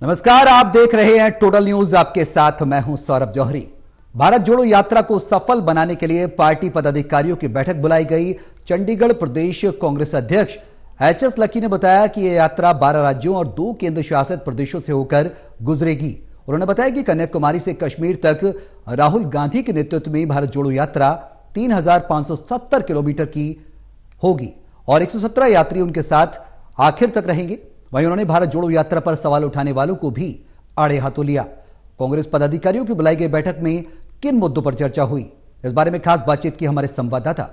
नमस्कार, आप देख रहे हैं टोटल न्यूज। आपके साथ मैं हूं सौरभ जौहरी। भारत जोड़ो यात्रा को सफल बनाने के लिए पार्टी पदाधिकारियों की बैठक बुलाई गई। चंडीगढ़ प्रदेश कांग्रेस अध्यक्ष एचएस लक्की ने बताया कि यह यात्रा 12 राज्यों और 2 केंद्र शासित प्रदेशों से होकर गुजरेगी। उन्होंने बताया कि कन्याकुमारी से कश्मीर तक राहुल गांधी के नेतृत्व में भारत जोड़ो यात्रा 3570 किलोमीटर की होगी और 117 यात्री उनके साथ आखिर तक रहेंगे। वहीं उन्होंने भारत जोड़ो यात्रा पर सवाल उठाने वालों को भी आड़े हाथों लिया। कांग्रेस पदाधिकारियों की बुलाई गई बैठक में किन मुद्दों पर चर्चा हुई, इस बारे में खास बातचीत की हमारे संवाददाता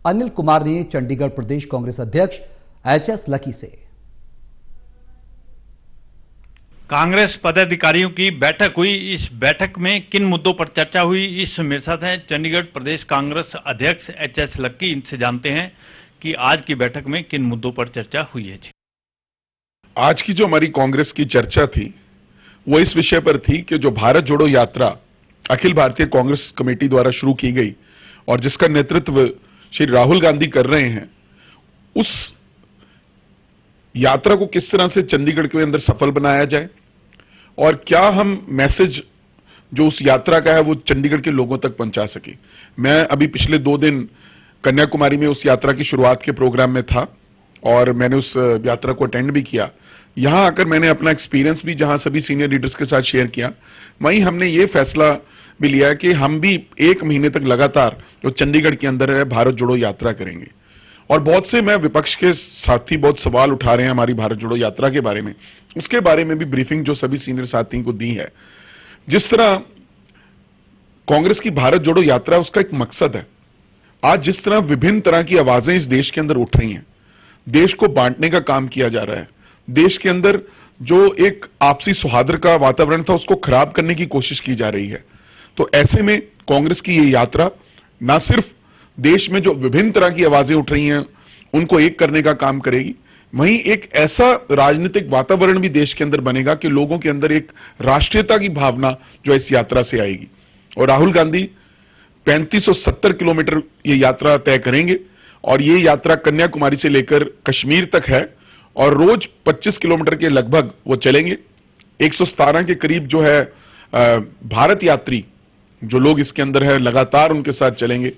अनिल कुमार ने चंडीगढ़ प्रदेश कांग्रेस अध्यक्ष एचएस लक्की से। कांग्रेस पदाधिकारियों की बैठक हुई। इस बैठक में किन मुद्दों पर चर्चा हुई, इस मेरे साथ हैं चंडीगढ़ प्रदेश कांग्रेस अध्यक्ष एचएस लक्की। इनसे जानते हैं कि आज की बैठक में किन मुद्दों पर चर्चा हुई है। जी, आज की जो हमारी कांग्रेस की चर्चा थी वो इस विषय पर थी कि जो भारत जोड़ो यात्रा अखिल भारतीय कांग्रेस कमेटी द्वारा शुरू की गई और जिसका नेतृत्व श्री राहुल गांधी कर रहे हैं, उस यात्रा को किस तरह से चंडीगढ़ के अंदर सफल बनाया जाए और क्या हम मैसेज जो उस यात्रा का है वो चंडीगढ़ के लोगों तक पहुंचा सके। मैं अभी पिछले 2 दिन कन्याकुमारी में उस यात्रा की शुरुआत के प्रोग्राम में था और मैंने उस यात्रा को अटेंड भी किया। यहां आकर मैंने अपना एक्सपीरियंस भी जहां सभी सीनियर लीडर्स के साथ शेयर किया। वहीं हमने ये फैसला भी लिया कि हम भी 1 महीने तक लगातार जो चंडीगढ़ के अंदर है भारत जोड़ो यात्रा करेंगे। और बहुत से मैं विपक्ष के साथी बहुत सवाल उठा रहे हैं हमारी भारत जोड़ो यात्रा के बारे में, उसके बारे में भी ब्रीफिंग जो सभी सीनियर साथी को दी है। जिस तरह कांग्रेस की भारत जोड़ो यात्रा उसका एक मकसद है। आज जिस तरह विभिन्न तरह की आवाजें इस देश के अंदर उठ रही हैं, देश को बांटने का काम किया जा रहा है, देश के अंदर जो एक आपसी सौहार्द का वातावरण था उसको खराब करने की कोशिश की जा रही है। तो ऐसे में कांग्रेस की ये यात्रा ना सिर्फ देश में जो विभिन्न तरह की आवाजें उठ रही हैं उनको एक करने का काम करेगी, वहीं एक ऐसा राजनीतिक वातावरण भी देश के अंदर बनेगा कि लोगों के अंदर एक राष्ट्रीयता की भावना जो इस यात्रा से आएगी। और राहुल गांधी 3570 किलोमीटर ये यात्रा तय करेंगे और ये यात्रा कन्याकुमारी से लेकर कश्मीर तक है और रोज 25 किलोमीटर के लगभग वो चलेंगे। 117 के करीब जो है भारत यात्री जो लोग इसके अंदर है लगातार उनके साथ चलेंगे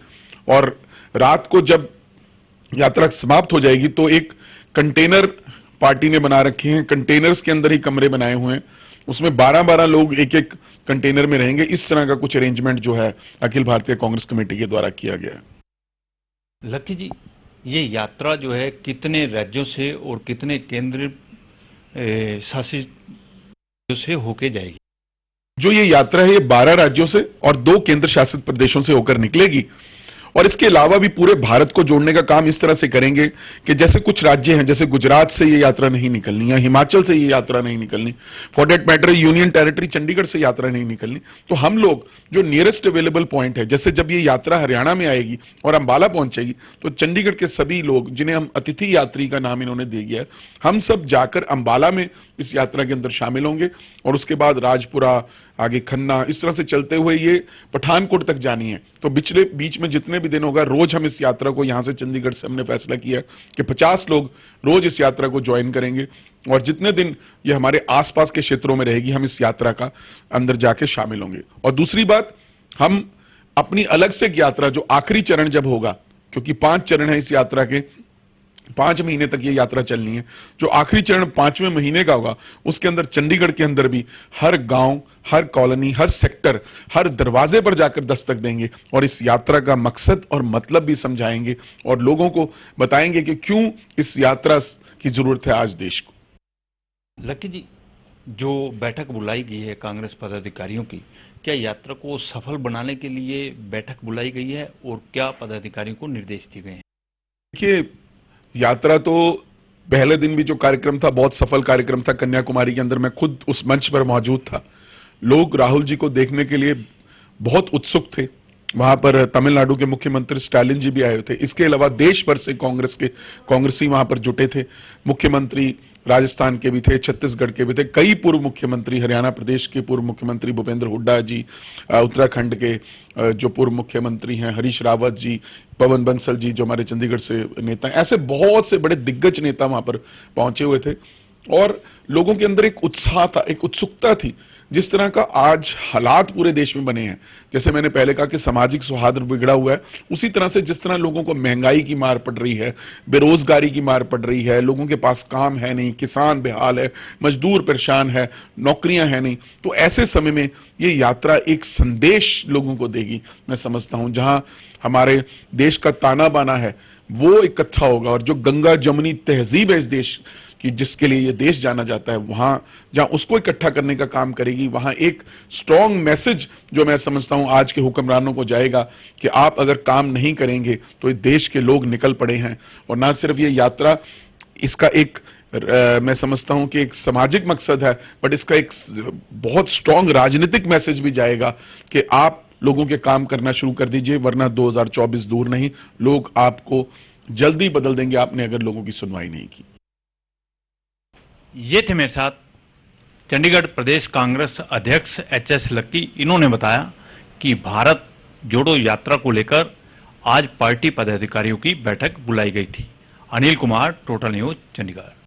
और रात को जब यात्रा समाप्त हो जाएगी तो एक कंटेनर पार्टी ने बना रखे हैं, कंटेनर्स के अंदर ही कमरे बनाए हुए हैं, उसमें 12-12 लोग एक कंटेनर में रहेंगे। इस तरह का कुछ अरेंजमेंट जो है अखिल भारतीय कांग्रेस कमेटी के द्वारा किया गया है। लक्की जी, ये यात्रा जो है कितने राज्यों से और कितने केंद्र शासित से होके जाएगी? जो ये यात्रा है ये 12 राज्यों से और 2 केंद्र शासित प्रदेशों से होकर निकलेगी और इसके अलावा भी पूरे भारत को जोड़ने का काम इस तरह से करेंगे कि जैसे कुछ राज्य हैं, जैसे गुजरात से ये यात्रा नहीं निकलनी या हिमाचल से ये यात्रा नहीं निकलनी, for that matter union territory Chandigarh से यात्रा नहीं निकलनी, तो हम लोग जो नियरेस्ट अवेलेबल पॉइंट है, जैसे जब ये यात्रा हरियाणा में आएगी और अंबाला पहुंचेगी तो चंडीगढ़ के सभी लोग जिन्हें हम अतिथि यात्री का नाम इन्होंने दे दिया है, हम सब जाकर अंबाला में इस यात्रा के अंदर शामिल होंगे और उसके बाद राजपुरा, आगे खन्ना, इस तरह से चलते हुए ये पठानकोट तक जानी है। तो बीच में जितने भी दिन होगा रोज हम इस यात्रा को यहां से चंडीगढ़ से हमने फैसला किया कि 50 लोग रोज इस यात्रा को ज्वाइन करेंगे और जितने दिन ये हमारे आसपास के क्षेत्रों में रहेगी हम इस यात्रा का अंदर जाके शामिल होंगे। और दूसरी बात, हम अपनी अलग से एक यात्रा जो आखिरी चरण जब होगा, क्योंकि 5 चरण है इस यात्रा के, 5 महीने तक ये यात्रा चलनी है, जो आखिरी चरण 5वें महीने का होगा उसके अंदर चंडीगढ़ के अंदर भी हर गांव, हर कॉलोनी, हर सेक्टर, हर दरवाजे पर जाकर दस्तक देंगे और इस यात्रा का मकसद और मतलब भी समझाएंगे और लोगों को बताएंगे कि क्यों इस यात्रा की जरूरत है आज देश को। लक्की जी, जो बैठक बुलाई गई है कांग्रेस पदाधिकारियों की, क्या यात्रा को सफल बनाने के लिए बैठक बुलाई गई है और क्या पदाधिकारियों को निर्देश दिए गए हैं? देखिए, यात्रा तो पहले दिन भी जो कार्यक्रम था बहुत सफल कार्यक्रम था। कन्याकुमारी के अंदर मैं खुद उस मंच पर मौजूद था। लोग राहुल जी को देखने के लिए बहुत उत्सुक थे। वहां पर तमिलनाडु के मुख्यमंत्री स्टालिन जी भी आए थे। इसके अलावा देश भर से कांग्रेसी वहां पर जुटे थे। मुख्यमंत्री राजस्थान के भी थे, छत्तीसगढ़ के भी थे, कई पूर्व मुख्यमंत्री, हरियाणा प्रदेश के पूर्व मुख्यमंत्री भूपेंद्र हुड्डा जी, उत्तराखंड के जो पूर्व मुख्यमंत्री हैं हरीश रावत जी, पवन बंसल जी जो हमारे चंडीगढ़ से नेता हैं, ऐसे बहुत से बड़े दिग्गज नेता वहां पर पहुंचे हुए थे। और लोगों के अंदर एक उत्साह था, एक उत्सुकता थी। जिस तरह का आज हालात पूरे देश में बने हैं, जैसे मैंने पहले कहा कि सामाजिक सौहार्द बिगड़ा हुआ है, उसी तरह से जिस तरह लोगों को महंगाई की मार पड़ रही है, बेरोजगारी की मार पड़ रही है, लोगों के पास काम है नहीं, किसान बेहाल है, मजदूर परेशान है, नौकरियां है नहीं, तो ऐसे समय में ये यात्रा एक संदेश लोगों को देगी, मैं समझता हूं। जहां हमारे देश का ताना बाना है वो इकट्ठा होगा, और जो गंगा जमुनी तहजीब है इस देश कि जिसके लिए ये देश जाना जाता है, वहां जहां उसको इकट्ठा करने का काम करेगी, वहां एक स्ट्रांग मैसेज जो मैं समझता हूं आज के हुक्मरानों को जाएगा कि आप अगर काम नहीं करेंगे तो इस देश के लोग निकल पड़े हैं। और ना सिर्फ ये यात्रा, इसका एक मैं समझता हूं कि एक सामाजिक मकसद है, बट इसका एक बहुत स्ट्रांग राजनीतिक मैसेज भी जाएगा कि आप लोगों के काम करना शुरू कर दीजिए, वरना 2024 दूर नहीं, लोग आपको जल्दी बदल देंगे, आपने अगर लोगों की सुनवाई नहीं की। ये थे मेरे साथ चंडीगढ़ प्रदेश कांग्रेस अध्यक्ष एचएस लक्की। इन्होंने बताया कि भारत जोड़ो यात्रा को लेकर आज पार्टी पदाधिकारियों की बैठक बुलाई गई थी। Anil Kumar, total news, Chandigarh.